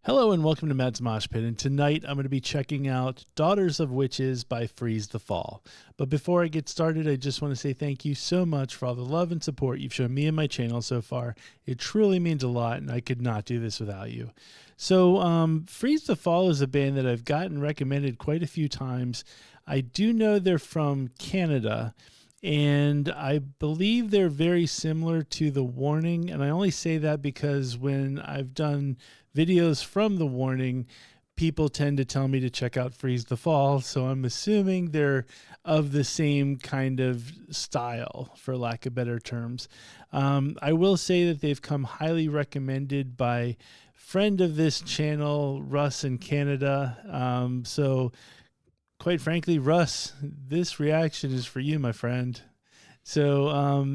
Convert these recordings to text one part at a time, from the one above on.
Hello and welcome to Matt's Mosh Pit, and tonight I'm going to be checking out Daughters of Witches by Freeze the Fall. But before I get started, I just want to say thank you so much for all the love and support you've shown me and my channel so far. It truly means a lot, and I could not do this without you. So Freeze the Fall is a band that I've gotten recommended quite a few times. I do know they're from Canada, and I believe they're very similar to The Warning. And I only say that because when I've done videos from The Warning, people tend to tell me to check out Freeze the Fall. So I'm assuming they're of the same kind of style, for lack of better terms. I will say that they've come highly recommended by friend of this channel, Russ in Canada. So quite frankly, Russ, this reaction is for you, my friend. So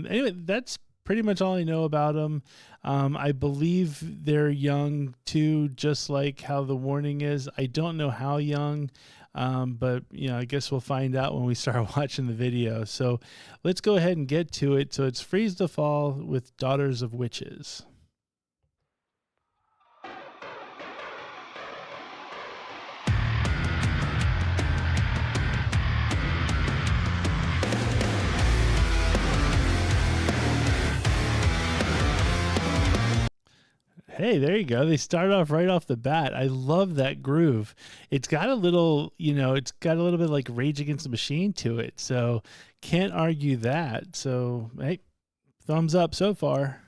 anyway, that's pretty much all I know about them. I believe they're young too, just like how The Warning is. I don't know how young, but I guess we'll find out when we start watching the video. So let's go ahead and get to it. So it's Freeze the Fall with Daughters of Witches. Hey, there you go. They start off right off the bat. I love that groove. It's got a little, it's got a little bit like Rage Against the Machine to it. So can't argue that. So, hey, thumbs up so far.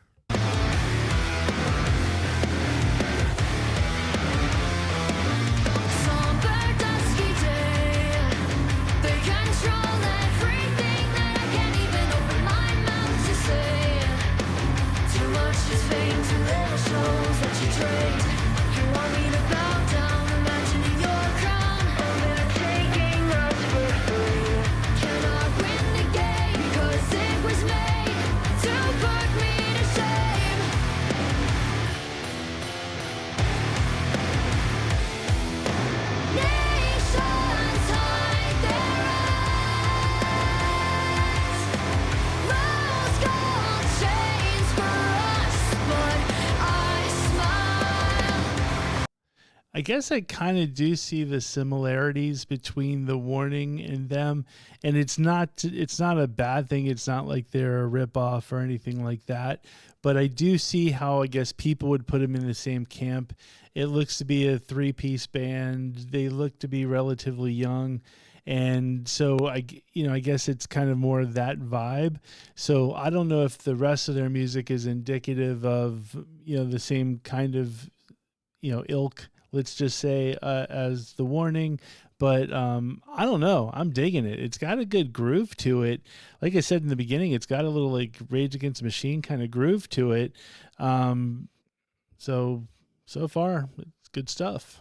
I guess I kind of do see the similarities between The Warning and them, and it's not a bad thing. It's not like they're a ripoff or anything like that, but I do see how I guess people would put them in the same camp. It looks to be a three-piece band. They look to be relatively young, and so I guess it's kind of more of that vibe. So I don't know if the rest of their music is indicative of the same kind of ilk, let's just say, as The Warning. But I don't know. I'm digging it. It's got a good groove to it. Like I said in the beginning, it's got a little like Rage Against the Machine kind of groove to it. So far, it's good stuff.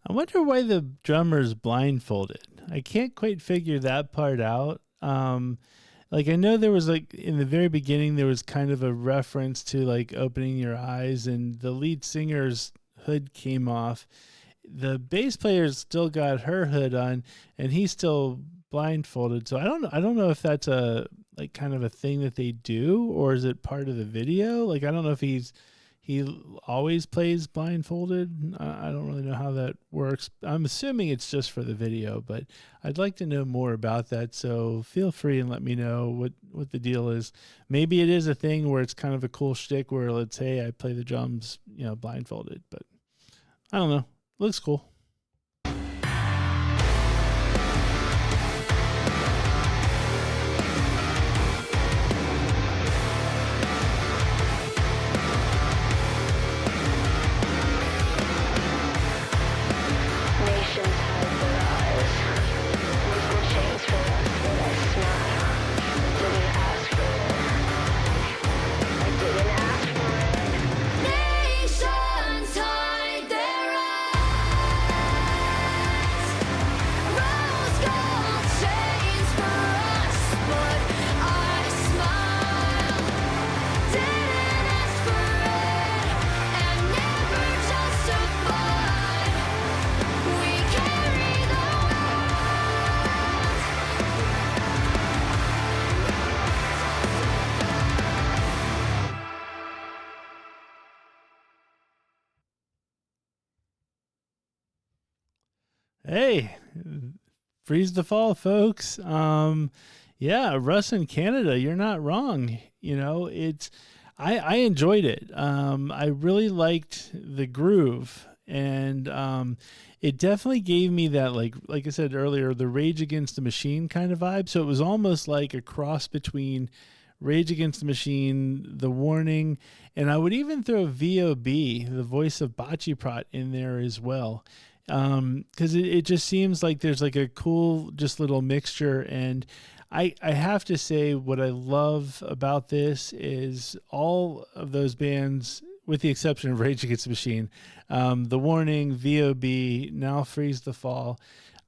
I wonder why the drummer's blindfolded. I can't quite figure that part out. Like, I know there was, like, in the very beginning, there was kind of a reference to, like, opening your eyes, and the lead singer's hood came off, the bass player's still got her hood on, and he's still blindfolded. So I don't know if that's a like kind of a thing that they do, or is it part of the video? Like I don't know if he always plays blindfolded. I don't really know how that works. I'm assuming it's just for the video, but I'd like to know more about that. So feel free and let me know what the deal is. Maybe it is a thing where it's kind of a cool shtick where let's say I play the drums, blindfolded, but I don't know. Looks cool. Hey, freeze the fall, folks. Yeah, Russ in Canada, you're not wrong. I enjoyed it. I really liked the groove, and it definitely gave me that like I said earlier, the Rage Against the Machine kind of vibe. So it was almost like a cross between Rage Against the Machine, The Warning, and I would even throw VOB, the voice of Bocce Prot, in there as well. Because it just seems like there's like a cool just little mixture. And I have to say what I love about this is all of those bands, with the exception of Rage Against the Machine, The Warning, VOB, now Freeze the Fall,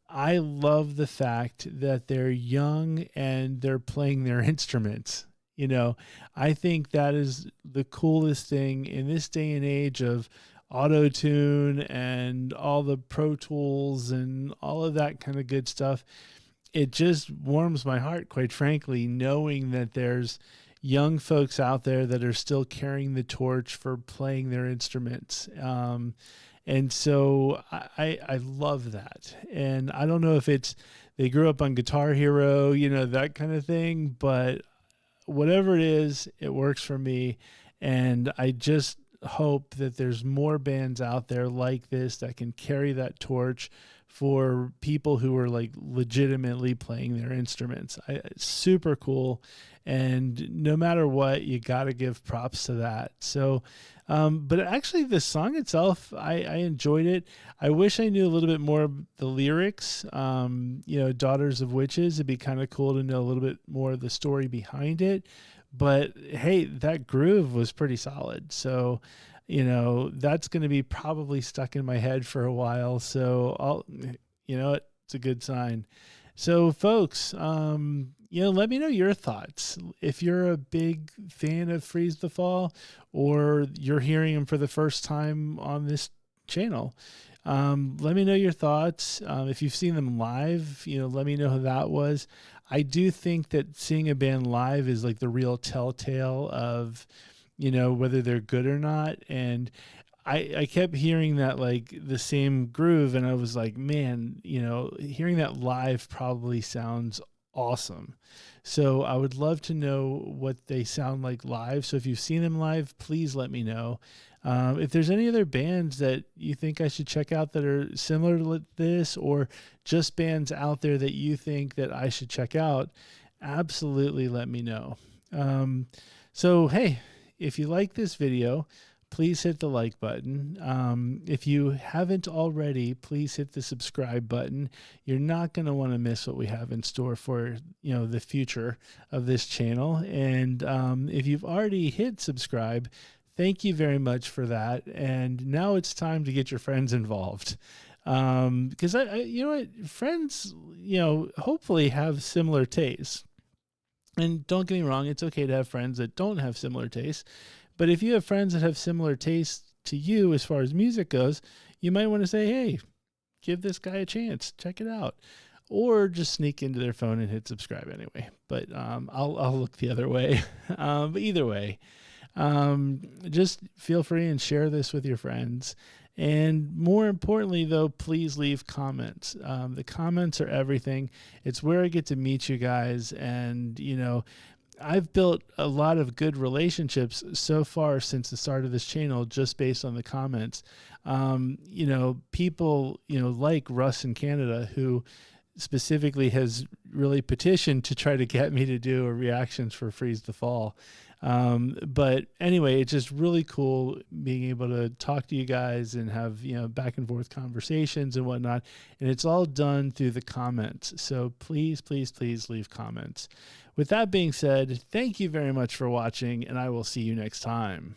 I love the fact that they're young and they're playing their instruments. I think that is the coolest thing in this day and age of auto tune and all the Pro Tools and all of that kind of good stuff. It just warms my heart, quite frankly, knowing that there's young folks out there that are still carrying the torch for playing their instruments. And so I love that. And I don't know if it's they grew up on Guitar Hero, that kind of thing, but whatever it is, it works for me. And I just hope that there's more bands out there like this that can carry that torch for people who are like legitimately playing their instruments. It's super cool. And no matter what, you got to give props to that. So, but actually the song itself, I enjoyed it. I wish I knew a little bit more of the lyrics. Daughters of Witches, it'd be kind of cool to know a little bit more of the story behind it. But hey, that groove was pretty solid. So, that's going to be probably stuck in my head for a while. So it's a good sign. So folks, let me know your thoughts. If you're a big fan of Freeze the Fall, or you're hearing them for the first time on this channel, let me know your thoughts. If you've seen them live, let me know who that was. I do think that seeing a band live is like the real telltale of, whether they're good or not. And I kept hearing that like the same groove, and I was like, man, hearing that live probably sounds awesome. So I would love to know what they sound like live. So if you've seen them live, please let me know. If there's any other bands that you think I should check out that are similar to this, or just bands out there that you think that I should check out, absolutely let me know. So, hey, if you like this video, please hit the like button. If you haven't already, please hit the subscribe button. You're not going to want to miss what we have in store for, the future of this channel. And if you've already hit subscribe, thank you very much for that. And now it's time to get your friends involved. Because friends, hopefully have similar tastes. And don't get me wrong, it's okay to have friends that don't have similar tastes. But if you have friends that have similar tastes to you as far as music goes, you might want to say, hey, give this guy a chance, check it out. Or just sneak into their phone and hit subscribe anyway. But I'll look the other way. But either way, just feel free and share this with your friends. And more importantly, though, please leave comments. The comments are everything. It's where I get to meet you guys. And, I've built a lot of good relationships so far since the start of this channel, just based on the comments. People, like Russ in Canada, who specifically has really petitioned to try to get me to do a reactions for Freeze the Fall. But anyway, it's just really cool being able to talk to you guys and have, back and forth conversations and whatnot. And it's all done through the comments. So please, please, please leave comments. With that being said, thank you very much for watching, and I will see you next time.